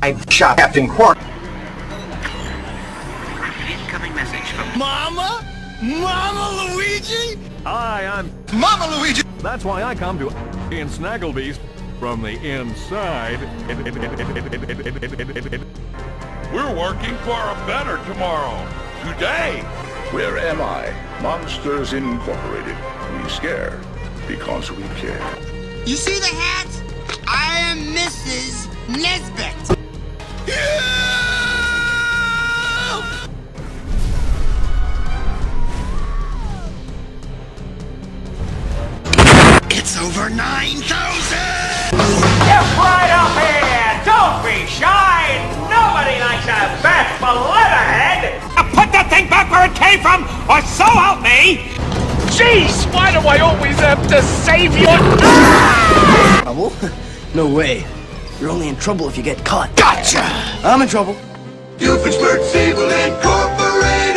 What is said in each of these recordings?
I shot Captain Quark. Incoming message from Mama? Mama Luigi? Hi, I'm Mama Luigi! That's why I come to in Snagglebee's from the inside. We're working for a better tomorrow. Today. Where am I? Monsters Incorporated. We scare because we care. You see the hat? I am Mrs. Nesbit. It's over 9,000! Get right up here! Don't be shy! Nobody likes a bashful leatherhead! Put that thing back where it came from, or so help me! Jeez, why do I always have to save you? Trouble? No way. You're only in trouble if you get caught. Gotcha! I'm in trouble. Doofenshmirtz Evil Incorporated!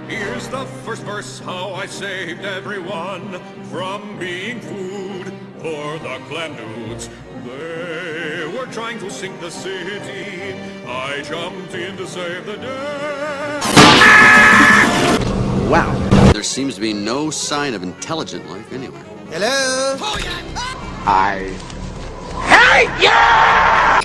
Here's the first verse, how I saved everyone from being food for the clam dudes. They were trying to sink the city. I jumped in to save the day. Wow. There seems to be no sign of intelligent life anywhere. Hello? I Hey, yeah!